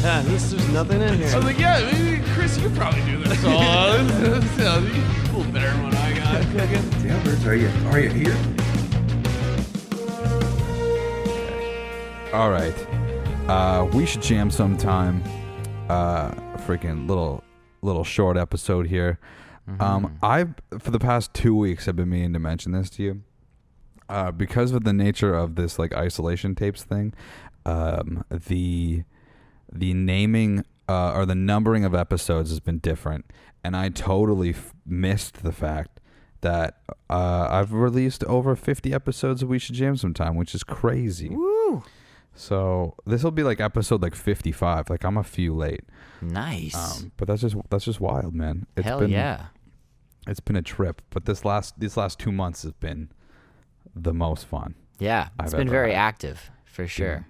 Yeah, there's nothing in here. I was like, yeah, maybe Chris, you probably do this all. You're a little better than what I got. Jailbirds, are you here? All right. We should jam sometime. Freaking little short episode here. I've for the past 2 weeks I've been meaning to mention this to you. Because of the nature of this like isolation tapes thing, the naming or the numbering of episodes has been different, and I totally missed the fact that I've released over 50 episodes of We Should Jam Sometime, which is crazy. Woo! So this will be like episode like 55. Like I'm a few late. Nice. But that's just wild, man. Hell yeah. It's been a trip, but these last 2 months has been the most fun. Yeah, it's been very active for sure.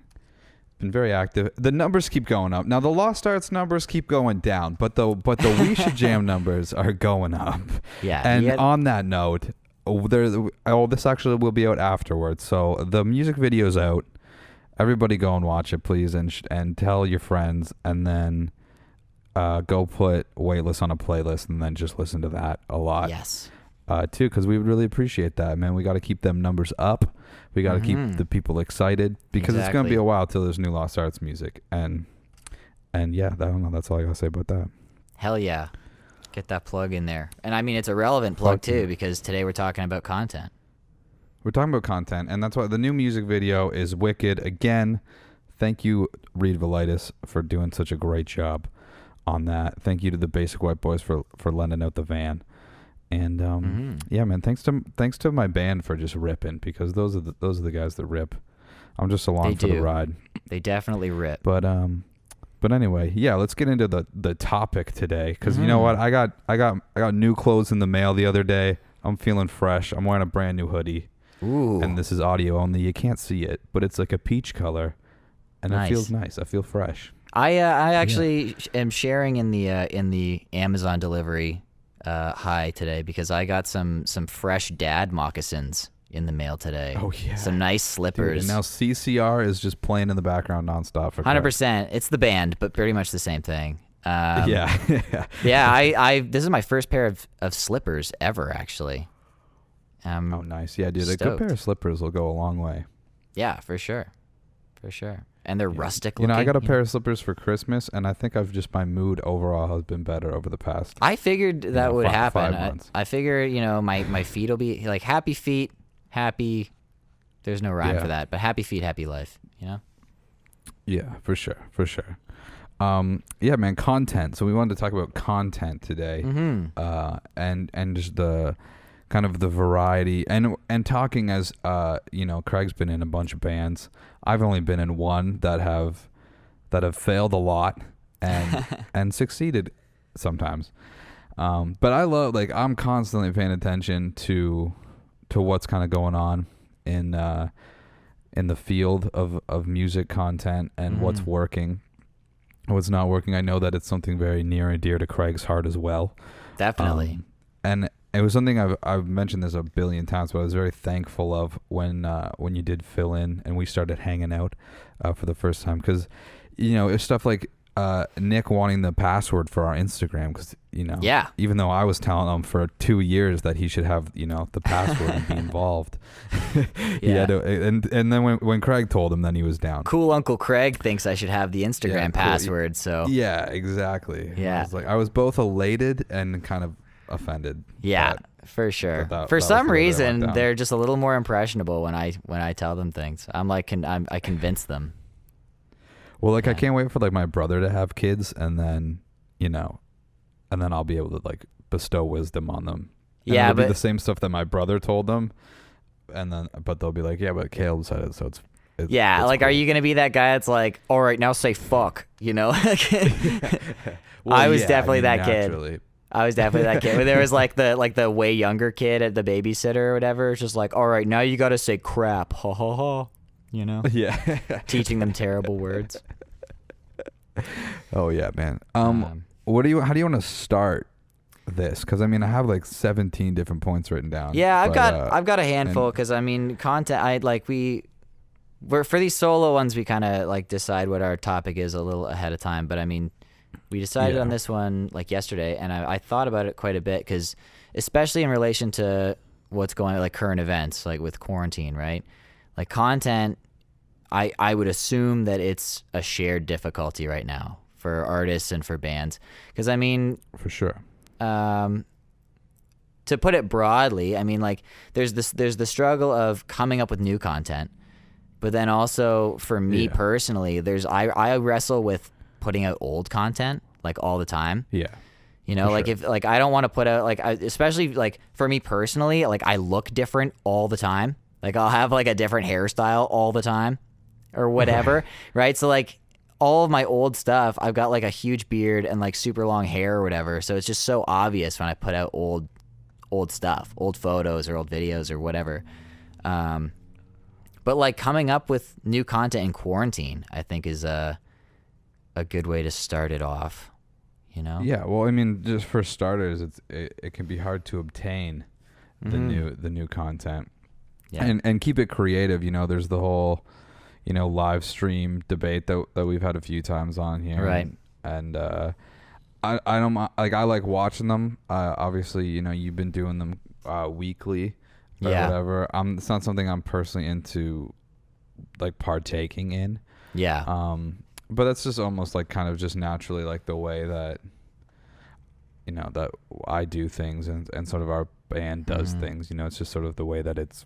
Been very active. The numbers keep going up. Now the Lost Arts numbers keep going down, but the We Should Jam numbers are going up. Yeah. And on that note, this actually will be out afterwards. So the music video's out. Everybody go and watch it, please, and tell your friends, and then go put Weightless on a playlist, and then just listen to that a lot. Yes. Too, because we would really appreciate that, man. We got to keep them numbers up. We got to keep the people excited, because it's going to be a while till there's new Lost Arts music. And yeah, I don't know. That's all I got to say about that. Hell yeah. Get that plug in there. And I mean, it's a relevant plug too, because today we're talking about content. We're talking about content, and that's why the new music video is wicked. Again, thank you, Reed Velitis, for doing such a great job on that. Thank you to the Basic White Boys for lending out the van. And yeah, man, thanks to my band for just ripping, because those are the guys that rip. I'm just along for the ride. They definitely rip. But anyway, yeah, let's get into the topic today, because you know what, I got new clothes in the mail the other day. I'm feeling fresh. I'm wearing a brand new hoodie. Ooh. And this is audio only. You can't see it, but it's like a peach color, and nice. It feels nice. I feel fresh. I actually am sharing in the Amazon delivery high today, because I got some fresh dad moccasins in the mail today. Oh yeah, some nice slippers. Dude, and now CCR is just playing in the background nonstop. 100%. It's the band, but pretty much the same thing. Yeah. Yeah. I this is my first pair of slippers ever, actually. Oh, nice. Yeah, dude. Stoked. A good pair of slippers will go a long way. Yeah, for sure. And they're rustic looking. I got a pair of slippers for Christmas, and I think my mood overall has been better over the past. I figured that would happen. 5 months. I figure, my feet will be like happy feet, happy. There's no rhyme for that, but happy feet, happy life. Yeah, for sure. Yeah, man, content. So we wanted to talk about content today, and just the kind of the variety, and talking as Craig's been in a bunch of bands. I've only been in one that have failed a lot and succeeded sometimes. But I love, I'm constantly paying attention to what's kind of going on in the field of music content, and what's working, what's not working. I know that it's something very near and dear to Craig's heart as well. Definitely. And it was something I've mentioned this a billion times, but I was very thankful of when you did fill in and we started hanging out for the first time, because it's stuff like Nick wanting the password for our Instagram, because even though I was telling him for 2 years that he should have the password and be involved, he had to, and then when Craig told him, then he was down. Cool Uncle Craig thinks I should have the Instagram password. So yeah, exactly. Yeah, I was both elated and kind of offended. Yeah, for sure. For some reason, they're just a little more impressionable when I tell them things. I convince them. Well, I can't wait for my brother to have kids, and then I'll be able to bestow wisdom on them. And it'll be the same stuff that my brother told them, but they'll be like, yeah, but Caleb said it, so it's yeah. It's cool. Are you gonna be that guy that's like, all right, now say fuck? Well, I was definitely that naturally. kid. I was definitely that kid. Where there was the way younger kid at the babysitter or whatever. It's just like, all right, now you got to say crap, ha ha ha. Yeah. Teaching them terrible words. Oh yeah, man. How do you want to start this? Because I have 17 different points written down. Yeah, I've got a handful, because content. for these solo ones, we kind of like decide what our topic is a little ahead of time. But I mean, we decided on this one like yesterday, and I thought about it quite a bit because, especially in relation to what's going on, like current events, like with quarantine, right? Like content, I would assume that it's a shared difficulty right now for artists and for bands. Because I mean, For sure. To put it broadly, I mean, like there's the struggle of coming up with new content, but then also for me personally, I wrestle with putting out old content like all the time. Yeah. You know, For like sure. if like I don't want to put out like especially like for me personally, like I look different all the time. Like I'll have like a different hairstyle all the time or whatever, right? So like all of my old stuff, I've got like a huge beard and like super long hair or whatever. So it's just so obvious when I put out old stuff, old photos or old videos or whatever. But like coming up with new content in quarantine, I think is a good way to start it off, you know? Yeah, well, I mean, just for starters, it can be hard to obtain the new content, and keep it creative. You know, there's the whole, you know, live stream debate that we've had a few times on here, Right? And I don't like, I like watching them. Obviously, you know, you've been doing them weekly or whatever. It's not something I'm personally into, like partaking in. Yeah. But that's just almost like kind of just naturally like the way that, you know, that I do things and sort of our band does things. You know, it's just sort of the way that it's,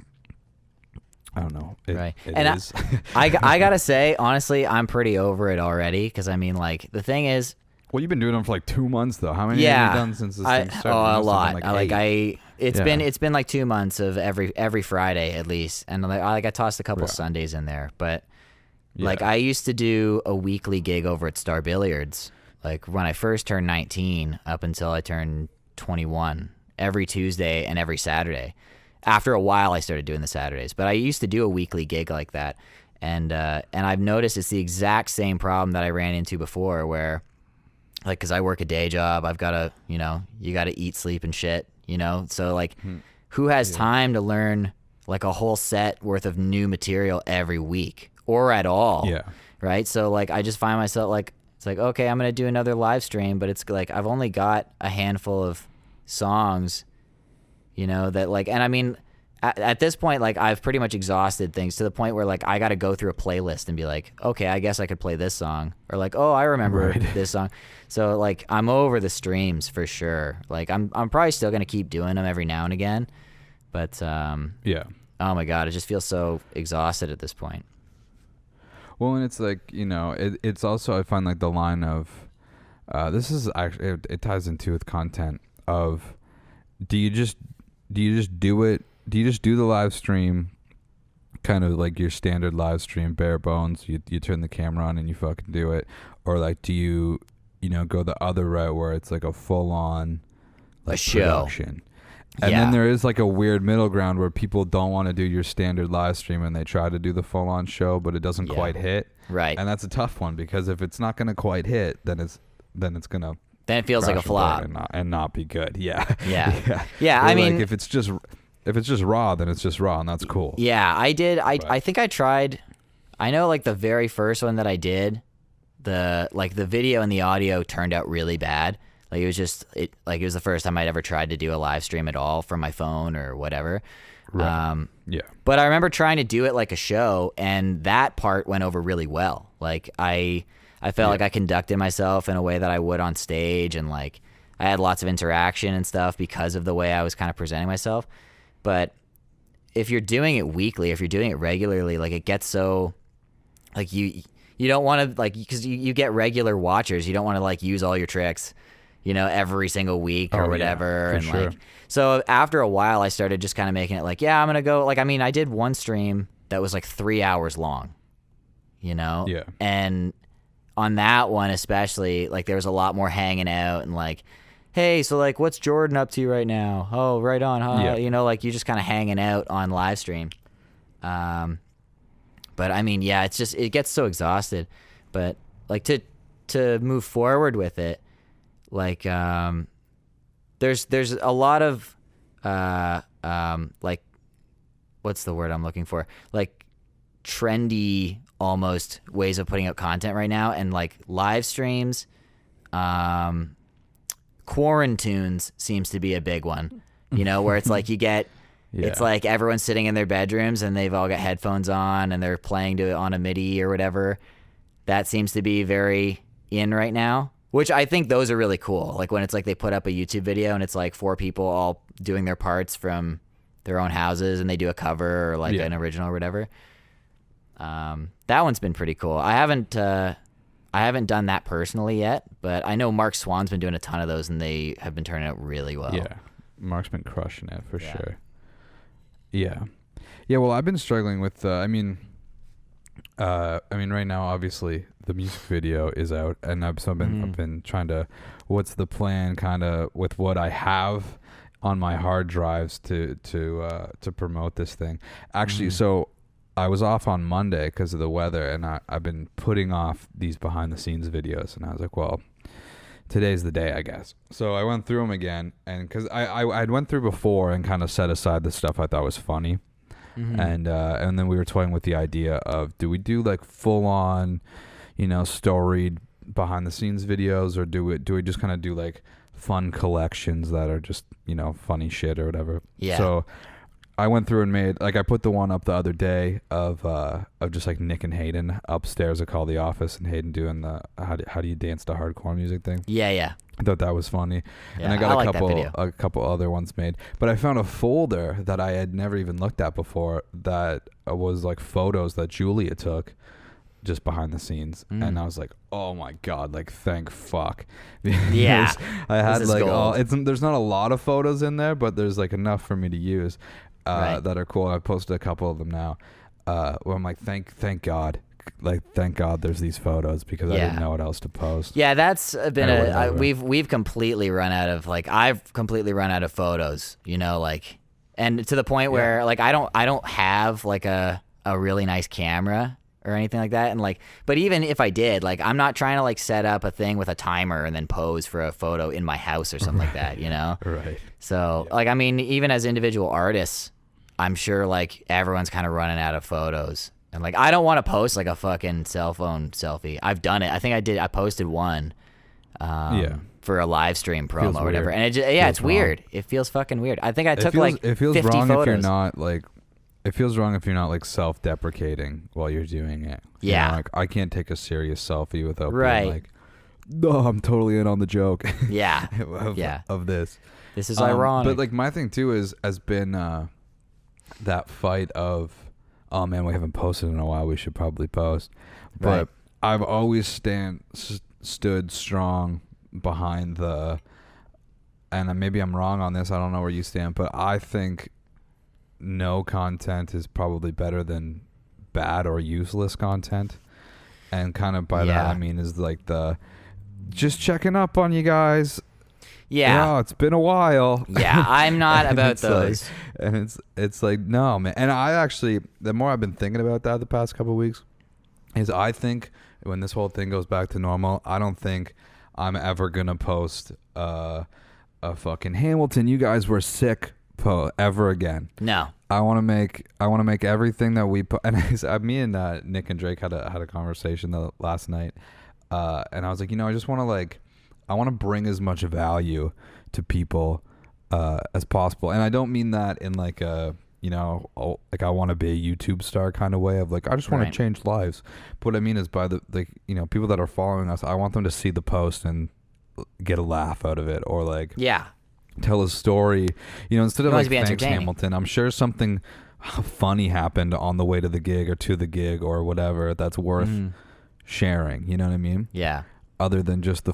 I don't know. Right. It And is. I gotta say, honestly, I'm pretty over it already. Because I mean, like the thing is, Well, you've been doing them for like 2 months though. How many have you done since this thing started? Oh, You a must lot. have done, like 8. It's been like 2 months of every Friday at least, and like I tossed a couple Sundays in there, but like I used to do a weekly gig over at Star Billiards, like when I first turned 19 up until I turned 21, every Tuesday and every Saturday. After a while, I started doing the Saturdays, but I used to do a weekly gig like that, and I've noticed it's the exact same problem that I ran into before, where like, cause I work a day job, I've got to, you know, you got to eat, sleep, and shit, you know, so like, who has time to learn like a whole set worth of new material every week or at all? Yeah. Right. So like, I just find myself like, it's like, okay, I'm gonna do another live stream, but it's like I've only got a handful of songs, you know, that like, and I mean, at this point, like I've pretty much exhausted things to the point where like I got to go through a playlist and be like, okay, I guess I could play this song, or like, oh, I remember this song. So like I'm over the streams for sure. Like I'm probably still gonna keep doing them every now and again, but Yeah. oh my god, it just feels so exhausted at this point. Well, and it's like, you know, it's also, I find like the line of, this is actually, it ties into with content of, do you just do it? Do you just do the live stream, kind of like your standard live stream, bare bones? You turn the camera on and you fucking do it, or like do you know, go the other route where it's like a full on like a show production? And then there is like a weird middle ground where people don't want to do your standard live stream and they try to do the full on show, but it doesn't quite hit. Right. And that's a tough one, because if it's not going to quite hit, then it's gonna then it feels like a flop and not be good. Yeah. Yeah. Or I mean, like if it's just raw, then it's just raw, and that's cool. Yeah, I did. I think I tried. I know, like the very first one that I did, the video and the audio turned out really bad. Like it was the first time I'd ever tried to do a live stream at all from my phone or whatever. Right. Yeah. But I remember trying to do it like a show, and that part went over really well. Like I felt like I conducted myself in a way that I would on stage, and like I had lots of interaction and stuff because of the way I was kind of presenting myself. But if you're doing it weekly, if you're doing it regularly, like it gets so like you don't want to, like, because you get regular watchers, you don't want to like use all your tricks, you know, every single week or whatever. Yeah, and sure. like, so after a while I started just kind of making it like, yeah, I'm going to go, like, I mean, I did one stream that was like 3 hours long, you know? Yeah. And on that one especially, like there was a lot more hanging out and like, hey, so like, what's Jordan up to right now? Oh, right on, huh? Yeah. You know, like you just kind of hanging out on live stream. But I mean, yeah, it gets so exhausted. But like to move forward with it, like there's a lot of like, what's the word I'm looking for? Like trendy almost ways of putting out content right now, and like live streams, quarantunes seems to be a big one, you know, where it's like you get it's like everyone's sitting in their bedrooms and they've all got headphones on and they're playing to it on a MIDI or whatever. That seems to be very in right now, which I think those are really cool. Like when it's like they put up a YouTube video and it's like 4 people all doing their parts from their own houses and they do a cover or like an original or whatever. That one's been pretty cool. I haven't done that personally yet, but I know Mark Swan's been doing a ton of those and they have been turning out really well. Yeah, Mark's been crushing it for sure. Yeah. Well, I've been struggling with. I mean, right now, obviously, the music video is out, and I've been trying to. What's the plan, kind of, with what I have on my hard drives to promote this thing? Actually, so I was off on Monday because of the weather, and I've been putting off these behind the scenes videos, and I was like, well, today's the day, I guess. So I went through them again, and because I'd went through before and kind of set aside the stuff I thought was funny, and then we were toying with the idea of, do we do like full on, storied behind the scenes videos, or do we just kind of do like fun collections that are just funny shit or whatever? Yeah. So I went through and made, like, I put the one up the other day of just like Nick and Hayden upstairs. I call the office, and Hayden doing the how do you dance to hardcore music thing. Yeah. I thought that was funny, and I got a couple other ones made. But I found a folder that I had never even looked at before that was like photos that Julia took just behind the scenes, and I was like, oh my god, like, thank fuck. Yeah, I had like there's not a lot of photos in there, but there's like enough for me to use. That are cool. I posted a couple of them now. Where I'm like, thank God, there's these photos, because I didn't know what else to post. Yeah, that's been we've completely run out of, like, I've completely run out of photos. Like, and to the point where like I don't have like a really nice camera or anything like that, and like, but even if I did, like, I'm not trying to like set up a thing with a timer and then pose for a photo in my house or something like that, Right. So like, I mean, even as individual artists, I'm sure like everyone's kind of running out of photos, and like, I don't want to post like a fucking cell phone selfie. I've done it. I think I posted one for a live stream promo or whatever, and it's weird. It feels fucking weird. I think I took it feels 50 wrong photos. If you're not like. It feels wrong if you're not like self-deprecating while you're doing it. Yeah. Like, I can't take a serious selfie without being like, no, I'm totally in on the joke. Yeah. of this. This is ironic. But like, my thing too has been that fight of, oh man, we haven't posted in a while, we should probably post. But I've always stood strong behind and maybe I'm wrong on this, I don't know where you stand, but I think no content is probably better than bad or useless content. And kind of by that I mean is like just checking up on you guys. Yeah, it's been a while. Yeah, I'm not about those. Like, and it's like, no, man. And I actually, the more I've been thinking about that the past couple of weeks, is I think when this whole thing goes back to normal, I don't think I'm ever gonna post a fucking Hamilton, you guys were sick ever again. No, I want to make everything that we put. And me and Nick and Drake had a conversation last night, and I was like, I just want to I want to bring as much value to people as possible, and I don't mean that in like a like I want to be a YouTube star kind of way of like I just want to change lives. But what I mean is by the people that are following us, I want them to see the post and get a laugh out of it, or like tell a story, instead of like, thanks Hamilton, I'm sure something funny happened on the way to the gig or to the gig or whatever that's worth sharing, you know what I mean? Yeah. Other than just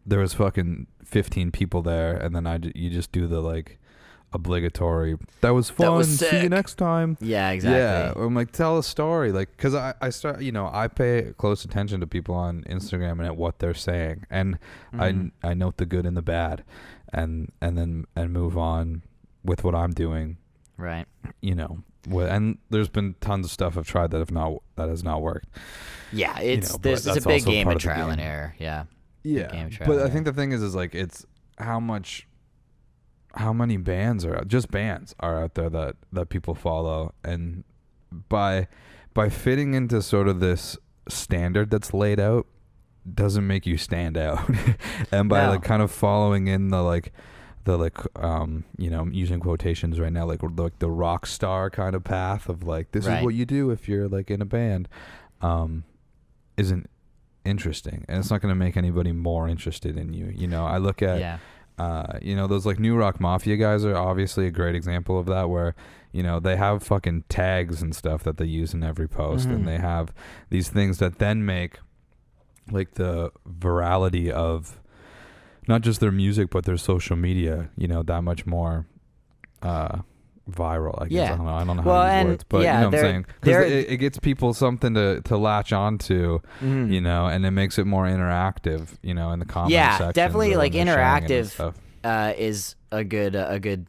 there was fucking 15 people there, and then you just do the like obligatory, that was fun, see you next time. Yeah, exactly. Yeah, I'm like, tell a story, like, because I start, I pay close attention to people on Instagram and at what they're saying, and I note the good and the bad, and then move on with what I'm doing. Right. And there's been tons of stuff I've tried that has not worked. Yeah, it's a big game of trial and error. Yeah. Yeah. But I think the thing is like, it's how many bands are out there that people follow, and by fitting into sort of this standard that's laid out doesn't make you stand out. And by like kind of following in the using quotations right now, like the rock star kind of path of like, this is what you do if you're like in a band, isn't interesting, and it's not going to make anybody more interested in you. You know, I look at those like New Rock Mafia guys are obviously a great example of that, where they have fucking tags and stuff that they use in every post, and they have these things that then make like the virality of not just their music but their social media that much more viral, I guess. I don't know how to use words, but you know what I'm saying, because it gets people something to latch onto, and it makes it more interactive, in the comment section. Definitely, like interactive is a good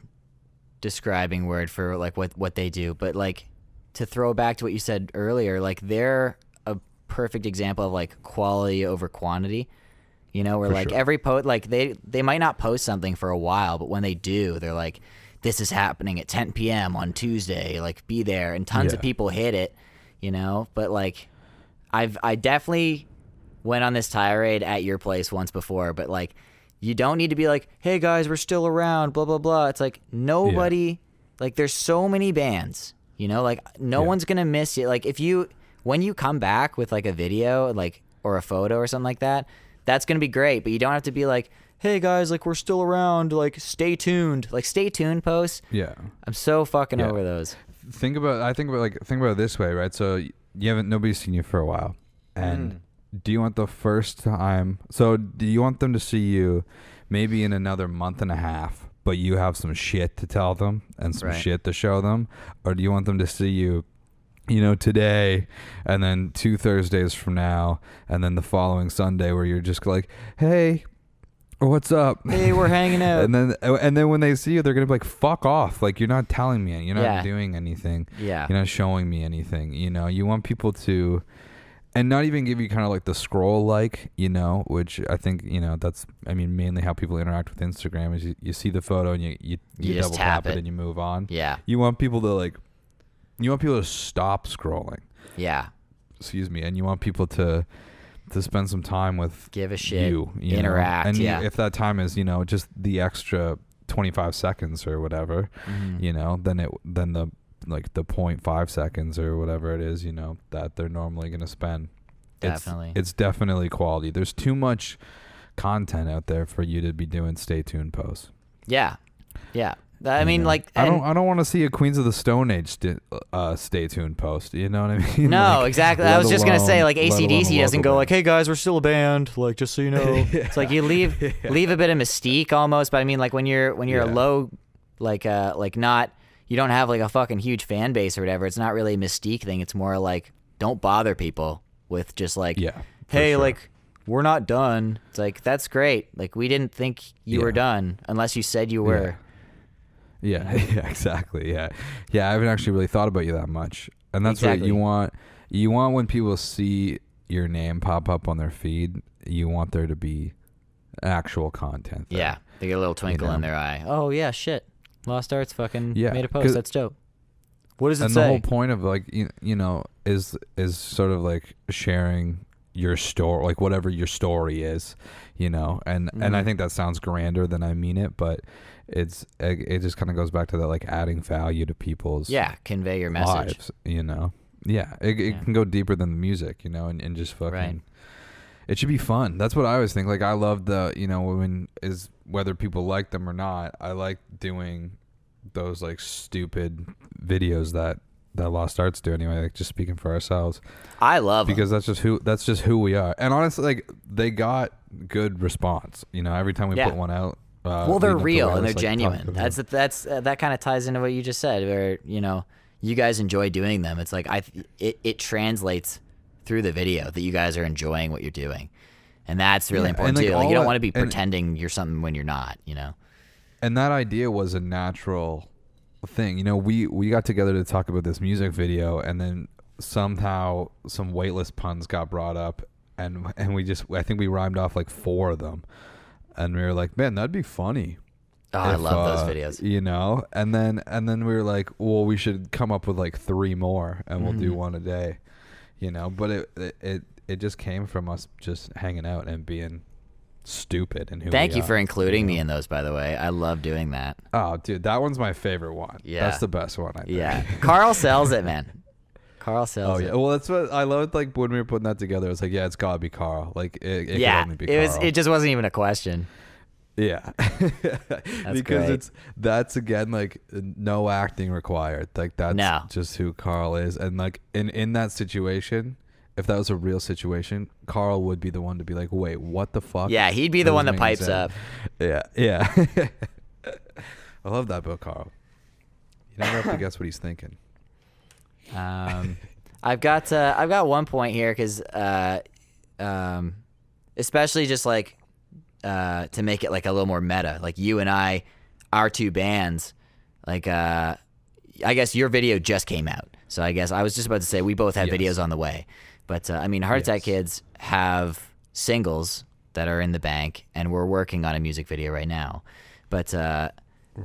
describing word for like what they do. But like, to throw back to what you said earlier, like they're a perfect example of like quality over quantity. Where like every post, like they might not post something for a while, but when they do, they're like, this is happening at 10 p.m. on Tuesday, like be there, and tons of people hit it, but like I definitely went on this tirade at your place once before, but like, you don't need to be like, hey guys, we're still around, blah blah blah. It's like nobody, like there's so many bands, like no one's gonna miss you. Like when you come back with like a video, like, or a photo or something like that, that's going to be great, but you don't have to be like, hey guys, like we're still around, like stay tuned. Like stay tuned posts. Yeah. I'm so fucking over those. Think about it this way, right? So nobody's seen you for a while. And do you want the first time, so do you want them to see you maybe in another month and a half, but you have some shit to tell them and some shit to show them? Or do you want them to see you today, and then 2 Thursdays from now, and then the following Sunday where you're just like, hey, what's up? Hey, we're hanging out. and then when they see you, they're going to be like, fuck off. Like, you're not telling me, you're not doing anything. Yeah. You're not showing me anything. You want people to, and not even give you kind of like the scroll, like, which I think, that's, mainly how people interact with Instagram is you see the photo and you double tap it and you move on. Yeah. You want people to stop scrolling. Yeah. Excuse me. And you want people to spend some time with give a shit, interact. And if that time is, just the extra 25 seconds or whatever, then the like the 0.5 seconds or whatever it is, that they're normally going to spend. Definitely. It's definitely quality. There's too much content out there for you to be doing stay tuned posts. Yeah. Yeah. I mean, like, I don't want to see a Queens of the Stone Age stay tuned post. You know what I mean? No, like, exactly. I was just gonna say, like, AC/DC doesn't go like, "Hey guys, we're still a band," like, just so you know. It's like you leave a bit of mystique almost. But I mean, like when you're a low, like not, you don't have like a fucking huge fan base or whatever. It's not really a mystique thing. It's more like, don't bother people with just like, hey, like, we're not done. It's like, that's great. Like, we didn't think you were done unless you said you were. Yeah, exactly. Yeah. I haven't actually really thought about you that much. And that's what you want. You want when people see your name pop up on their feed, you want there to be actual content there. Yeah, they get a little twinkle in their eye. Oh, yeah, shit. Lost Arts fucking made a post. That's dope. What does it say? And the whole point of, like, is sort of like sharing your story, like whatever your story is, and I think that sounds grander than I mean it, but it just kind of goes back to that, like, adding value to people's convey your message lives, it can go deeper than the music, and just fucking it should be fun. That's what I always think. Like, I love the whether people like them or not, I like doing those like stupid videos that Lost Arts do anyway, like, just speaking for ourselves. I love because that's just who we are. And honestly, like, they got good response, every time we put one out. Well, they're real and they're genuine. That kind of ties into what you just said, where you guys enjoy doing them. It's like it translates through the video that you guys are enjoying what you're doing, and that's really important too. Like, you don't want to be pretending you're something when you're not. And that idea was a natural thing. We got together to talk about this music video, and then somehow some weightless puns got brought up, and I think we rhymed off like 4 of them. And we were like, man, that'd be funny. Oh, I love those videos. You know, and then we were like, well, we should come up with like 3 more, and we'll do one a day. You know, but it just came from us just hanging out and being stupid and who. Thank we you are, for including me know? in those, by the way. I love doing that. Oh, dude, that one's my favorite one. Yeah, that's the best one. I think. Yeah, Carl sells it, man. Carl sells it. Oh yeah, well that's what I loved. Like when we were putting that together, it was like, yeah, it's gotta be Carl. Like it could only be Carl. It just wasn't even a question. Yeah, because great. that's again like no acting required. Like that's just who Carl is, and like in that situation, if that was a real situation, Carl would be the one to be like, wait, what the fuck? Yeah, he'd be the one that pipes up. Yeah. I love that about Carl. You never have to guess what he's thinking. I've got one point here because especially just like to make it like a little more meta, like you and I, our 2 bands, like I guess your video just came out, so I guess I was just about to say we both have videos on the way, but I mean Heart Attack Kids have singles that are in the bank, and we're working on a music video right now, but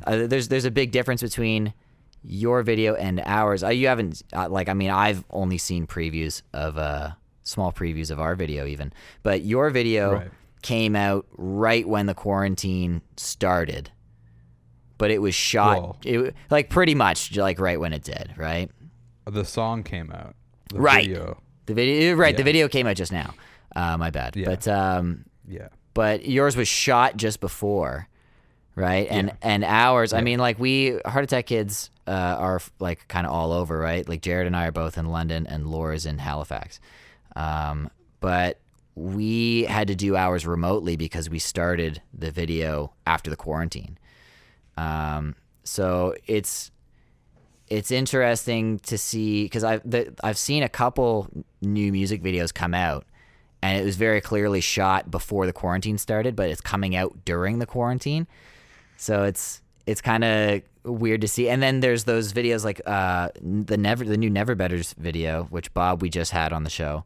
there's a big difference between your video and ours. You haven't I've only seen previews of small previews of our video even, but your video came out right when the quarantine started, but it was shot like pretty much like right when it did, right? The song came out. The video came out just now. My bad. But yours was shot just before, right? And ours, I mean, like Heart Attack Kids are like kind of all over, right? Like Jared and I are both in London, and Laura's in Halifax. But we had to do ours remotely because we started the video after the quarantine. So it's interesting to see, because I've seen a couple new music videos come out, and it was very clearly shot before the quarantine started, but it's coming out during the quarantine. So it's kind of weird to see. And then there's those videos like the new Never Betters video, which Bob we just had on the show.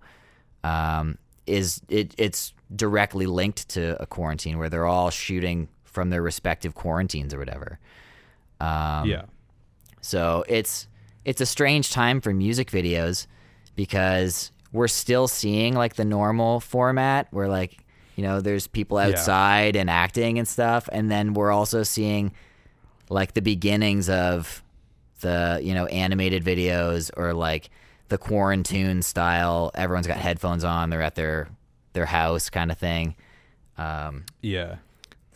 It's directly linked to a quarantine where they're all shooting from their respective quarantines or whatever. So it's a strange time for music videos because we're still seeing like the normal format where like, you know, there's people outside and acting and stuff. And then we're also seeing like the beginnings of the, you know, animated videos or like the quarantine style. Everyone's got headphones on. They're at their house kind of thing.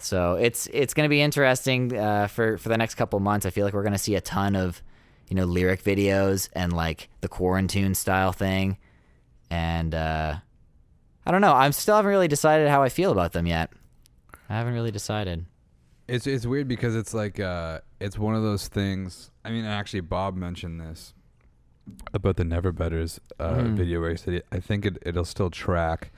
So it's going to be interesting for the next couple months. I feel like we're going to see a ton of, you know, lyric videos and like the quarantine style thing. And I don't know. I still haven't really decided how I feel about them yet. I haven't really decided. It's weird because it's like it's one of those things. I mean, actually, Bob mentioned this about the Never Betters video where he said I think it'll still track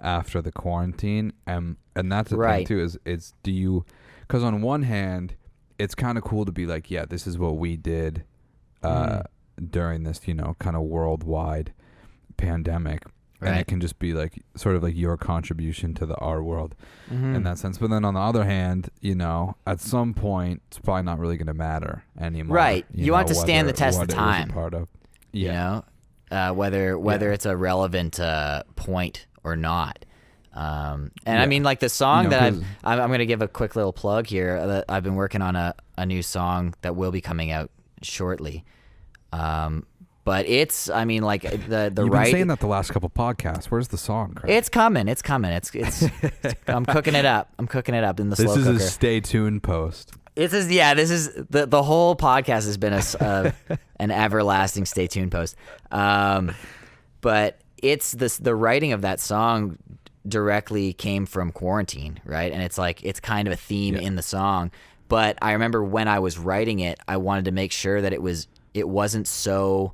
after the quarantine, and that's the thing too. Is do you? Because on one hand, it's kind of cool to be like, yeah, this is what we did during this, you know, kind of worldwide pandemic. And it can just be like sort of like your contribution to the art world in that sense. But then on the other hand, you know, at some point it's probably not really going to matter anymore. Right. You want to stand the test of time. Part of. You know, whether it's a relevant point or not. And I mean, like the song that I'm going to give a quick little plug here. That I've been working on a new song that will be coming out shortly. But it's, I mean, like the You've been saying that the last couple podcasts. Where's the song, Craig? It's coming. It's I'm cooking it up. I'm cooking it up in the slow cooker. This is a stay tuned post. This is the whole podcast has been an everlasting stay tuned post. But it's the writing of that song directly came from quarantine, right? And it's like it's kind of a theme in the song. But I remember when I was writing it, I wanted to make sure that it wasn't so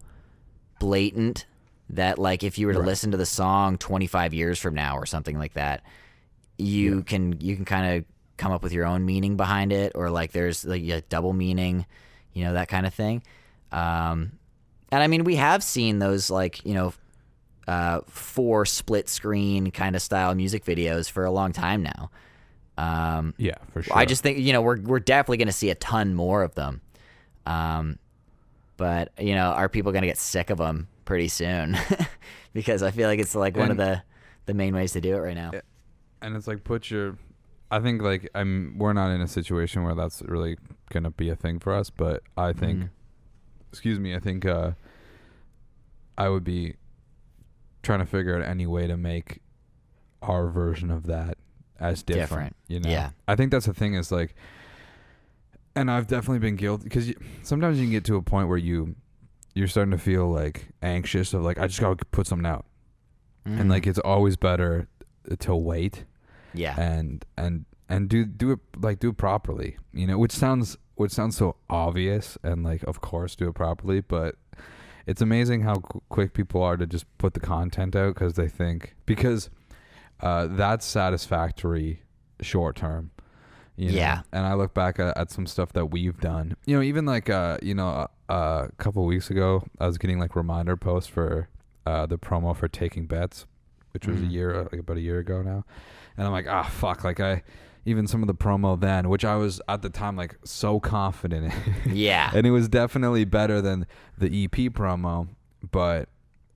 blatant that like if you were to listen to the song 25 years from now or something like that, you can kind of come up with your own meaning behind it, or like there's like a double meaning, you know, that kind of thing. And I mean, we have seen those like, you know, 4 split screen kind of style music videos for a long time now. Yeah, for sure. I just think, we're definitely going to see a ton more of them. But, are people going to get sick of them pretty soon? Because I feel like it's like one of the main ways to do it right now. And it's like I think like we're not in a situation where that's really going to be a thing for us, but I think, I think I would be trying to figure out any way to make our version of that as different. Yeah. I think that's the thing is like, and I've definitely been guilty because sometimes you can get to a point where you're starting to feel like anxious of like, I just got to put something out. And like, it's always better to wait. Yeah. And do it properly, which sounds so obvious, and like, of course, do it properly, but it's amazing how quick people are to just put the content out because that's satisfactory short term. Yeah. And I look back at some stuff that we've done, even like, a couple of weeks ago, I was getting like reminder posts for the promo for Taking Bets, which was about a year ago now. And I'm like, fuck. Like even some of the promo then, which I was at the time like so confident in. Yeah. And it was definitely better than the EP promo, but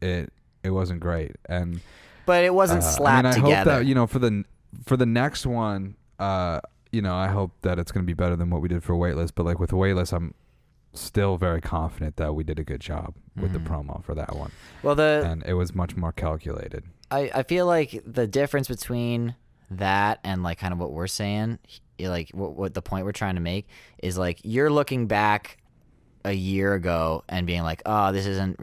it wasn't great. But it wasn't slapped I together. hope that, for the next one, I hope that it's going to be better than what we did for Weightless. But like with Weightless, I'm still very confident that we did a good job with the promo for that one. Well, and it was much more calculated. I feel like the difference between that and like kind of what we're saying, like what the point we're trying to make is like, you're looking back a year ago and being like, oh, this isn't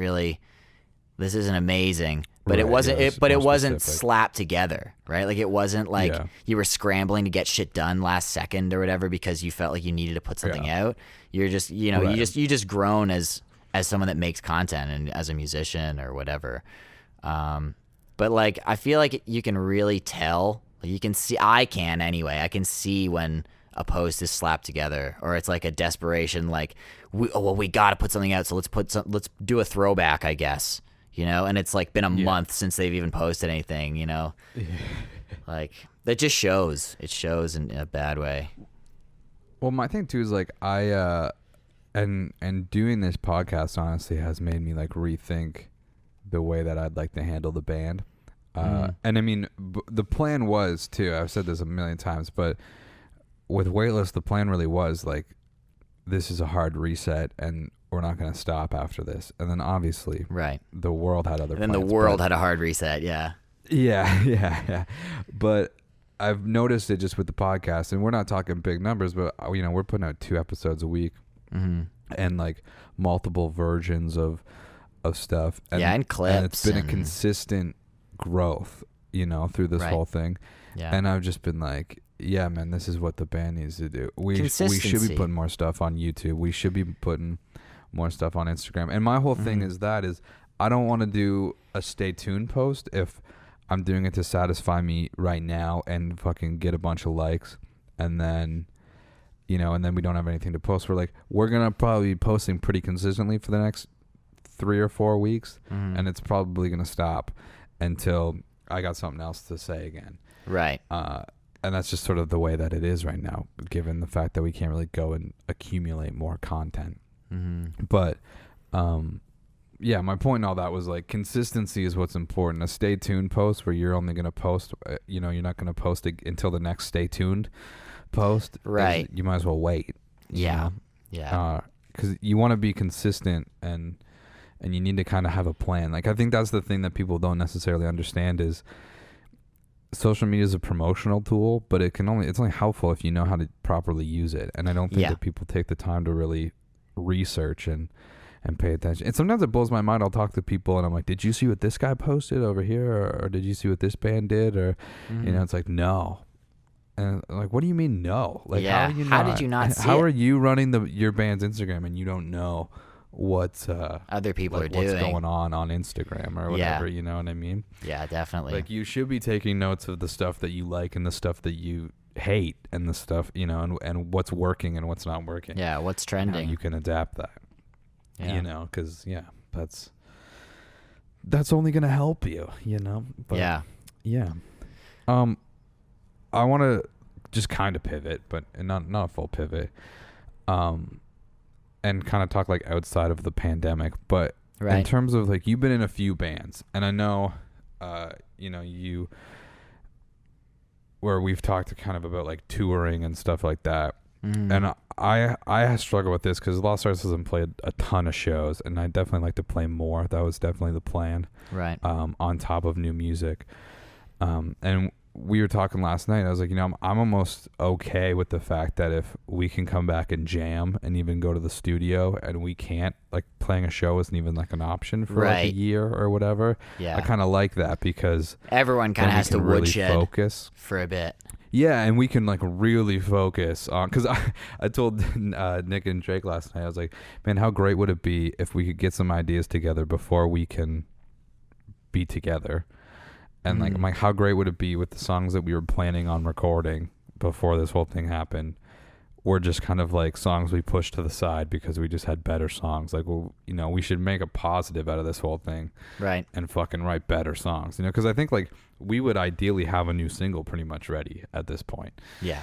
amazing. But it wasn't. It wasn't slapped together, right? Like it wasn't like you were scrambling to get shit done last second or whatever because you felt like you needed to put something out. You're just, you just grown as someone that makes content and as a musician or whatever. But like I feel like you can really tell. You can see. I can see when a post is slapped together, or it's like a desperation. Like we got to put something out, so let's do a throwback, I guess. And it's like been a month since they've even posted anything, like that just shows. It shows in a bad way. Well, my thing too is like and doing this podcast honestly has made me like rethink the way that I'd like to handle the band. And I mean, the plan was too, I've said this a million times, but with Weightless, the plan really was like, this is a hard reset and we're not going to stop after this. And then obviously the world had other plans. And then the world had a hard reset. Yeah. But I've noticed it just with the podcast, and we're not talking big numbers, but we're putting out 2 episodes a week and like multiple versions of stuff. And clips. And it's been a consistent growth, through this whole thing. Yeah. And I've just been like, yeah, man, this is what the band needs to do. We should be putting more stuff on YouTube. We should be putting more stuff on Instagram. And my whole thing is I don't want to do a stay tuned post if I'm doing it to satisfy me right now and fucking get a bunch of likes, and then and then we don't have anything to post. We're gonna probably be posting pretty consistently for the next 3 or 4 weeks, and it's probably gonna stop until I got something else to say again. Right. And that's just sort of the way that it is right now, given the fact that we can't really go and accumulate more content. But my point in all that was like, consistency is what's important. A stay tuned post where you're only going to post, you're not going to post it until the next stay tuned post. Right. You might as well wait. Yeah. Because you want to be consistent and you need to kind of have a plan. Like, I think that's the thing that people don't necessarily understand is social media is a promotional tool, but it's only helpful if you know how to properly use it. And I don't think that people take the time to really research and pay attention. And sometimes it blows my mind. I'll talk to people and I'm like, did you see what this guy posted over here? Or did you see what this band did? Or, it's like, no. And I'm like, what do you mean no? Like, how did you not see How it? are you running your band's Instagram and you don't know what other people are doing, what's going on Instagram or whatever? You know what I mean? Yeah, definitely. Like, you should be taking notes of the stuff that you like and the stuff that you hate and the stuff, and what's working and what's not working. Yeah, what's trending. How you can adapt that. Because that's only gonna help you. But, I want to just kind of pivot, but not a full pivot. And kind of talk like outside of the pandemic, but in terms of like you've been in a few bands, and I know, you where we've talked kind of about like touring and stuff like that. And I struggle with this because Lost Arts hasn't played a ton of shows, and I definitely like to play more. That was definitely the plan. Right. On top of new music. And we were talking last night. I was like, I'm almost okay with the fact that if we can come back and jam and even go to the studio, and we can't, like playing a show isn't even like an option for like a year or whatever. Yeah. I kind of like that because everyone kind of has to really woodshed focus for a bit. Yeah, and we can like really focus on, because I told Nick and Drake last night, I was like, man, how great would it be if we could get some ideas together before we can be together. And like, I'm like, how great would it be with the songs that we were planning on recording before this whole thing happened? Were just kind of like songs we pushed to the side because we just had better songs. Like, well, we should make a positive out of this whole thing, right? And fucking write better songs, because I think like we would ideally have a new single pretty much ready at this point. Yeah.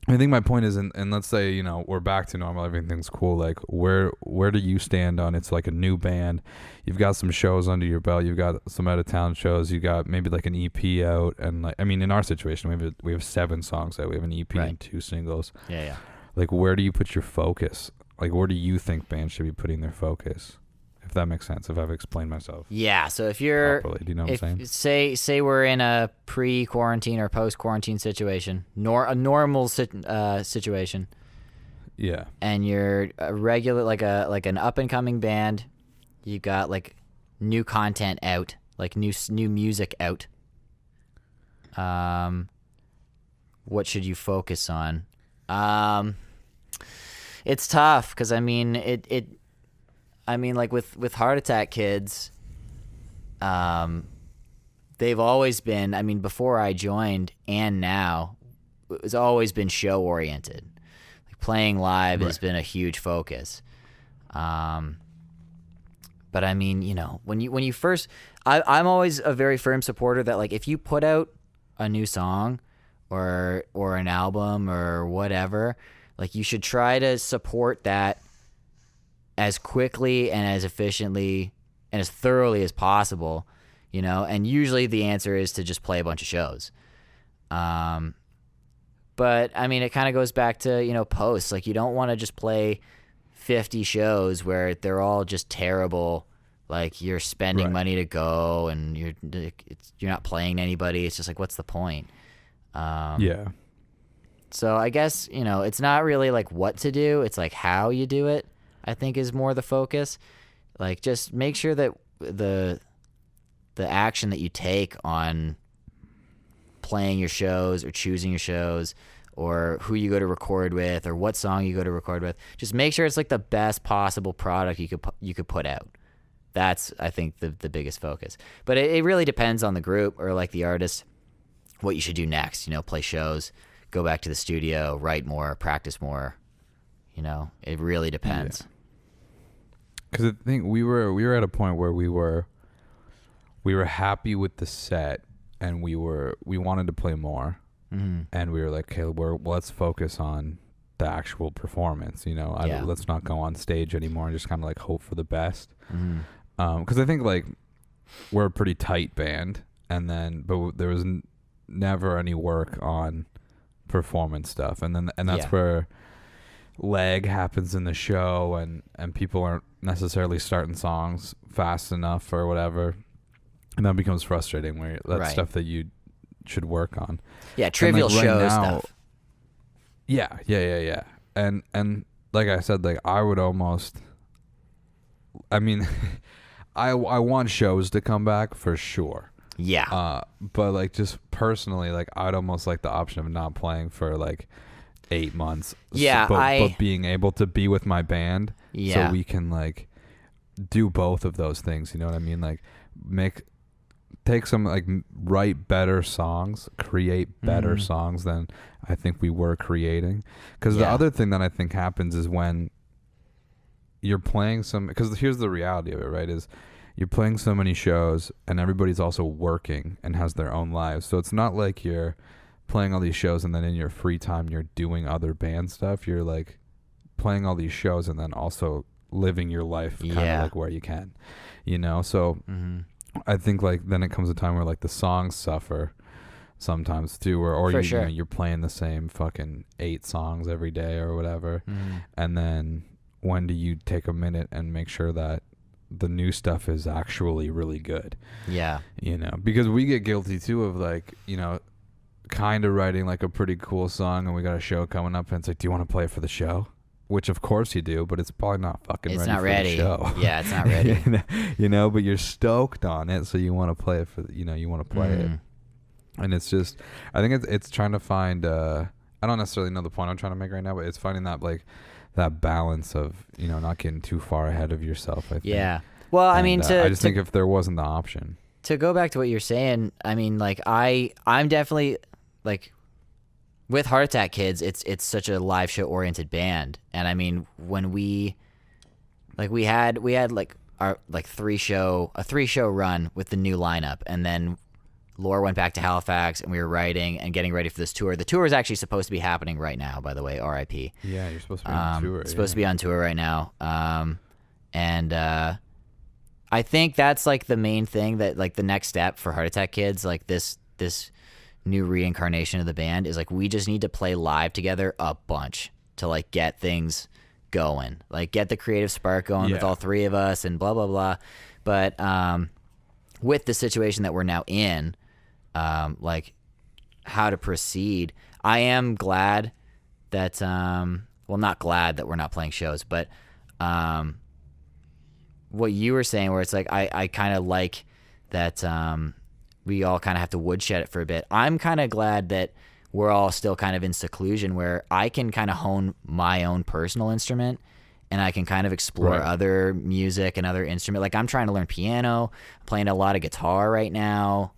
I think my point is, and let's say, we're back to normal, everything's cool. Like, where do you stand on, it's like a new band, you've got some shows under your belt, you've got some out of town shows, you got maybe like an EP out, and like, I mean, in our situation, we have 7 songs out, we have an EP and 2 singles. Yeah. Like, where do you put your focus? Like, where do you think bands should be putting their focus? If that makes sense, if I've explained myself. Yeah, so if you're properly, do you know what I'm saying? Say we're in a pre-quarantine or post-quarantine situation, a normal situation. Yeah. And you're a regular, like an up-and-coming band, you got like new content out, like new music out. What should you focus on? It's tough because I mean like with Heart Attack Kids, they've always been, before I joined and now, it's always been show oriented. Like playing live has been a huge focus. But when you first, I'm always a very firm supporter that like if you put out a new song or an album or whatever, like you should try to support that as quickly and as efficiently and as thoroughly as possible, and usually the answer is to just play a bunch of shows. But it kind of goes back to, posts. Like you don't want to just play 50 shows where they're all just terrible. Like you're spending money to go and you're not playing anybody. It's just like, what's the point? Yeah. So I guess, it's not really like what to do. It's like how you do it, I think, is more the focus. Like just make sure that the action that you take on playing your shows or choosing your shows or who you go to record with or what song you go to record with, just make sure it's like the best possible product you could put out. That's, I think, the biggest focus. But it really depends on the group or like the artist, what you should do next. Play shows, go back to the studio, write more, practice more. It really depends. Yeah. Because I think we were at a point where we were happy with the set, and we wanted to play more, and we were like, okay, let's focus on the actual performance. Let's not go on stage anymore and just kind of like hope for the best. Because I think like we're a pretty tight band, but there was never any work on performance stuff, and that's where lag happens in the show, and people aren't necessarily starting songs fast enough or whatever, and that becomes frustrating where that's stuff that you should work on. Yeah, trivial like show now, stuff. Yeah. And like I said, like I would almost, I want shows to come back for sure. Yeah. But like just personally, like I'd almost like the option of not playing for like 8 months. Yeah, but being able to be with my band, so we can like do both of those things. You know what I mean? Like take some like write better songs, create better songs than I think we were creating. Because the other thing that I think happens is when you're playing because here's the reality of it, right? Is you're playing so many shows and everybody's also working and has their own lives. So it's not like you're playing all these shows and then in your free time you're doing other band stuff. You're like playing all these shows and then also living your life kind of like where you can, you know? So I think like then it comes a time where like the songs suffer sometimes too, or you, you know, you're playing the same fucking 8 songs every day or whatever. And then when do you take a minute and make sure that the new stuff is actually really good? Yeah. You know, because we get guilty too of like, you know, kind of writing like a pretty cool song and we got a show coming up and it's like, do you want to play it for the show? Which of course you do, but it's probably not fucking it's ready not for ready. the show. Yeah, it's not ready. You know, but you're stoked on it, so you want to play it for, you know, you want to play it. And it's just, I think it's trying to find, I don't necessarily know the point I'm trying to make right now, but it's finding that like, that balance of, you know, not getting too far ahead of yourself, I think. Yeah. Well, I mean, I just think if there wasn't the option. To go back to what you're saying, I mean, like, I'm definitely, like, with Heart Attack Kids, it's such a live show oriented band. And I mean, when we had like our like 3-show run with the new lineup, and then Laura went back to Halifax and we were writing and getting ready for this tour. The tour is actually supposed to be happening right now, by the way, RIP. Yeah, you're supposed to be on tour. It's supposed to be on tour right now. And I think that's like the main thing, that like the next step for Heart Attack Kids, like this new reincarnation of the band, is like we just need to play live together a bunch to like get things going, like get the creative spark going with all 3 of us and blah blah blah. But with the situation that we're now in, like how to proceed, I am glad that well, not glad that we're not playing shows, but what you were saying, where it's like I kind of like that we all kind of have to woodshed it for a bit. I'm kind of glad that we're all still kind of in seclusion, where I can kind of hone my own personal instrument and I can kind of explore other music and other instrument. Like I'm trying to learn piano, playing a lot of guitar right now.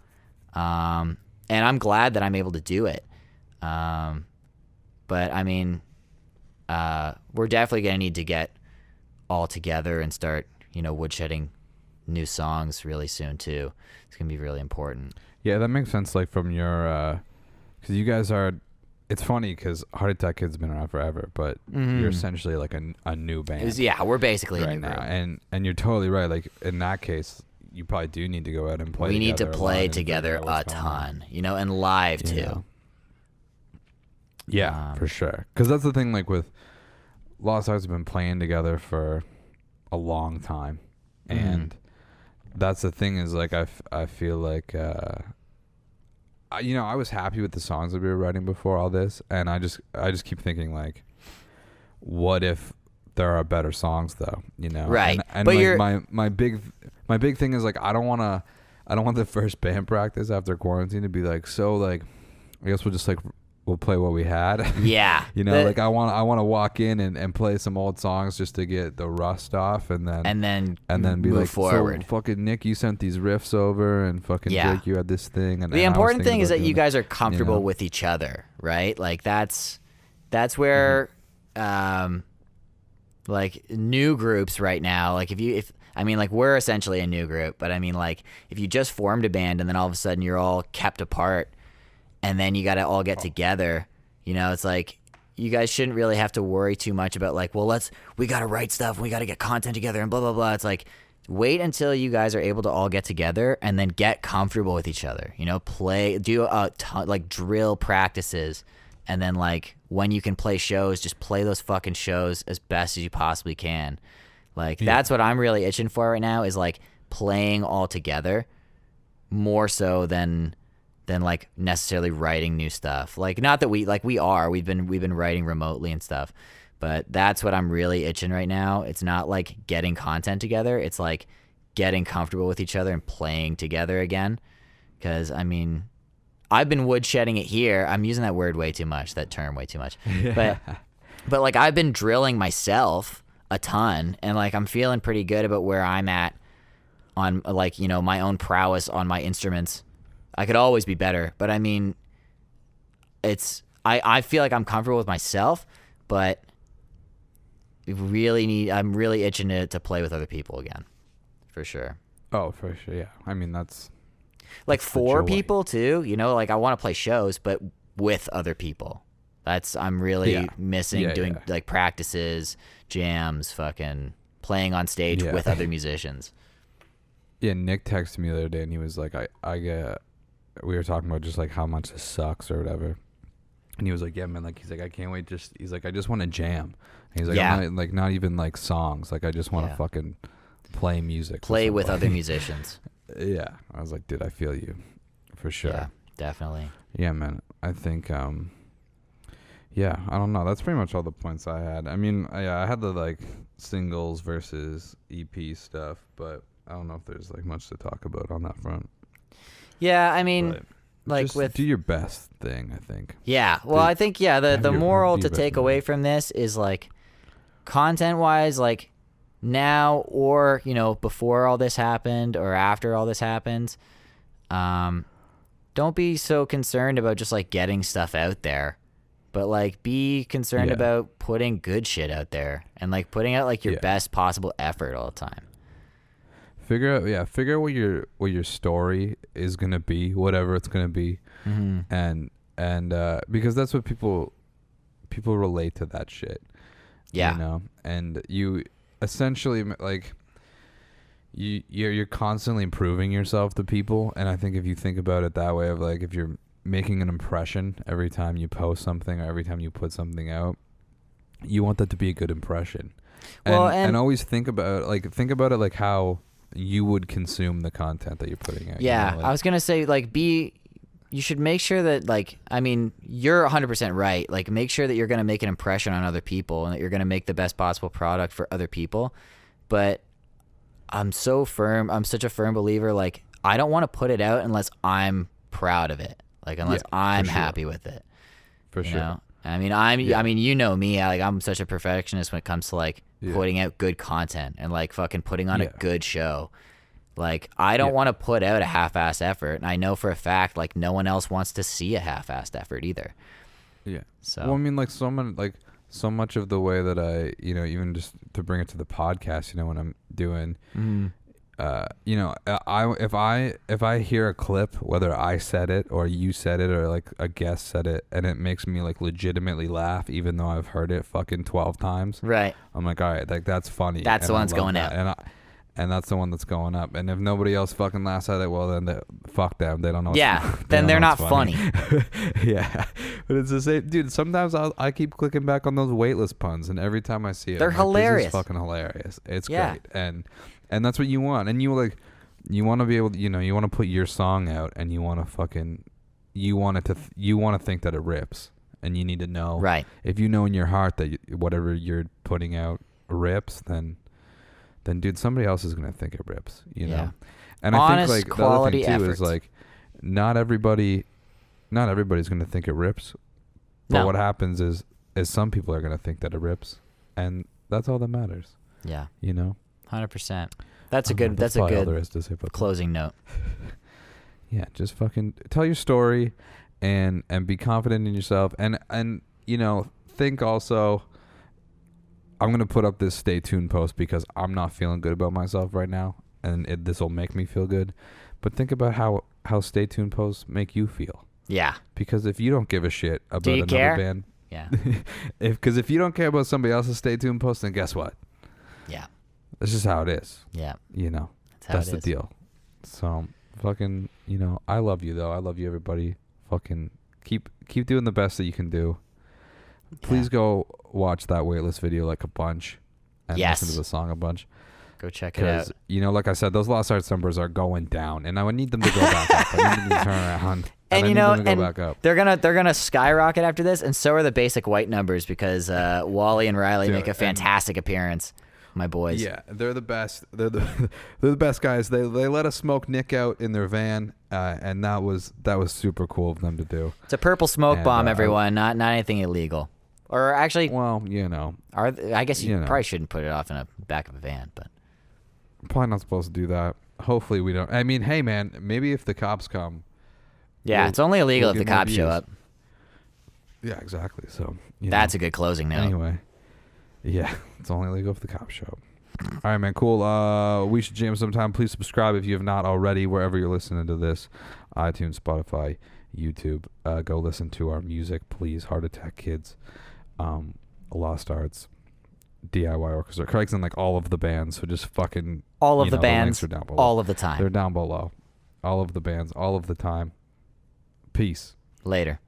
And I'm glad that I'm able to do it. But I mean, we're definitely going to need to get all together and start, you know, woodshedding new songs really soon too. It's going to be really important. Yeah, that makes sense. Like from your, because you guys are, it's funny because Heart Attack Kids have been around forever, but you're essentially like a new band. Yeah, we're basically right a new now, group. and you're totally right. Like in that case, you probably do need to go out and play. We need to together play and together figure out a what's going on. ton, you know, and live too. Yeah, yeah, for sure. Because that's the thing. Like with Lost Arts have been playing together for a long time, and that's the thing is like I feel like you know, I was happy with the songs that we were writing before all this, and I just keep thinking like, what if there are better songs though, you know? Right. And But like you're my big thing is like I don't want the first band practice after quarantine to be like, so like I guess we'll just like we'll play what we had. Yeah. You know, like I want to walk in and play some old songs just to get the rust off, and then be move like, forward. So fucking Nick, you sent these riffs over, and fucking Jake, you had this thing. And the and important thing is that you doing guys are comfortable you know? with each other, right? Like that's where like new groups right now, like if I mean, like we're essentially a new group, but I mean, like if you just formed a band and then all of a sudden you're all kept apart, and then you got to all get together, you know, it's like you guys shouldn't really have to worry too much about like, well, we got to write stuff, we got to get content together and blah, blah, blah. It's like, wait until you guys are able to all get together and then get comfortable with each other, you know, do a ton, like drill practices. And then like when you can play shows, just play those fucking shows as best as you possibly can. Like that's what I'm really itching for right now, is like playing all together more so than like necessarily writing new stuff. Like not that we've been writing remotely and stuff, but that's what I'm really itching right now. It's not like getting content together. It's like getting comfortable with each other and playing together again. Cause I mean, I've been woodshedding it here. I'm using that word way too much, that term way too much, but like I've been drilling myself a ton, and like I'm feeling pretty good about where I'm at on like, you know, my own prowess on my instruments. I could always be better, but I mean, I feel like I'm comfortable with myself, but I'm really itching to play with other people again, for sure. Oh, for sure, yeah. I mean, that's like the 4 joy. people too, you know, like I want to play shows, but with other people. I'm really missing doing like practices, jams, fucking playing on stage with other musicians. Yeah, Nick texted me the other day and he was like, we were talking about just like how much this sucks or whatever. And he was like, yeah, man, like, he's like, I can't wait. He's like, I just want to jam. And he's like, I'm not even like songs. Like, I just want to fucking play music. Play with other musicians. Yeah. I was like, dude, I feel you for sure. Yeah, definitely. Yeah, man. I think, yeah, I don't know. That's pretty much all the points I had. I mean, I had the like singles versus EP stuff, but I don't know if there's like much to talk about on that front. Yeah, I mean, but like just with do your best thing, I think. Yeah, well, I think the moral to take away from this is like content wise, like now or before all this happened or after all this happens, don't be so concerned about just like getting stuff out there. But like be concerned about putting good shit out there and like putting out like your best possible effort all the time. Figure out what your story is gonna be, whatever it's gonna be, and because that's what people relate to that shit. Yeah, and you essentially like you're constantly improving yourself to people, and I think if you think about it that way, of like if you're making an impression every time you post something or every time you put something out, you want that to be a good impression. And always think about it like how you would consume the content that you're putting out. Yeah, I was gonna say like you should make sure that like, I mean, you're 100% right. Like make sure that you're gonna make an impression on other people and that you're gonna make the best possible product for other people. But I'm such a firm believer. Like I don't want to put it out unless I'm proud of it. Like unless I'm happy with it. For sure. Know? I mean, I mean, you know me. Like I'm such a perfectionist when it comes to like putting out good content and like fucking putting on a good show. Like I don't want to put out a half-assed effort, and I know for a fact like no one else wants to see a half-assed effort either. Yeah. So well, I mean, like so much of the way that I, even just to bring it to the podcast, when I'm doing. If I hear a clip, whether I said it or you said it or like a guest said it, and it makes me like legitimately laugh, even though I've heard it fucking 12 times. Right. I'm like, all right, like that's funny. That's the one that's going out. And that's the one that's going up. And if nobody else fucking laughs at it, well then fuck them. They don't know. Then they're not funny. Yeah. But it's the same, dude. Sometimes I keep clicking back on those weightless puns, and every time I see it, they're hilarious. This is fucking hilarious. It's great. And that's what you want. And you want to be able to, you want to put your song out, and you want to you want to think that it rips, and you need to know. Right. If you know in your heart that whatever you're putting out rips, then dude, somebody else is going to think it rips, know? And I think like the other thing too efforts. is like not everybody's going to think it rips. But what happens is some people are going to think that it rips, and that's all that matters. Yeah. 100%. That's a good closing note. Yeah, just fucking tell your story and be confident in yourself, and think also, I'm going to put up this stay tuned post because I'm not feeling good about myself right now, and this will make me feel good. But think about how stay tuned posts make you feel. Yeah. Because if you don't give a shit about another band, because if you don't care about somebody else's stay tuned post, then guess what? Yeah. This is how it is. Yeah. That's the deal. So fucking, I love you though. I love you, everybody. Fucking keep doing the best that you can do. Please go watch that Weightless video like a bunch, and listen to the song a bunch. Go check it out. Because, like I said, those Lost Arts numbers are going down, and I would need them to go back up. I need them to turn around. And go back up. They're gonna skyrocket after this, and so are the Basic White numbers because Wally and Riley make a fantastic appearance. My boys. Yeah, they're the best. They're the best guys. They let us smoke Nick out in their van, and that was super cool of them to do. It's a purple smoke bomb, everyone. Not anything illegal. Or actually, well, I guess you probably shouldn't put it off in the back of a van, but probably not supposed to do that. Hopefully we don't. I mean, hey man, maybe if the cops come. Yeah, it's only illegal if the cops show up. Yeah, exactly. So that's a good closing note. Anyway, yeah, it's only illegal if the cops show up. All right, man, cool. We should jam sometime. Please subscribe if you have not already, wherever you're listening to this. iTunes, Spotify, YouTube. Go listen to our music, please. Heart Attack Kids, Lost Arts, DIY Orchestra. Craig's in like all of the bands, so just fucking All of the links bands, are down below. all of the time. They're down below. All of the bands, all of the time. Peace. Later.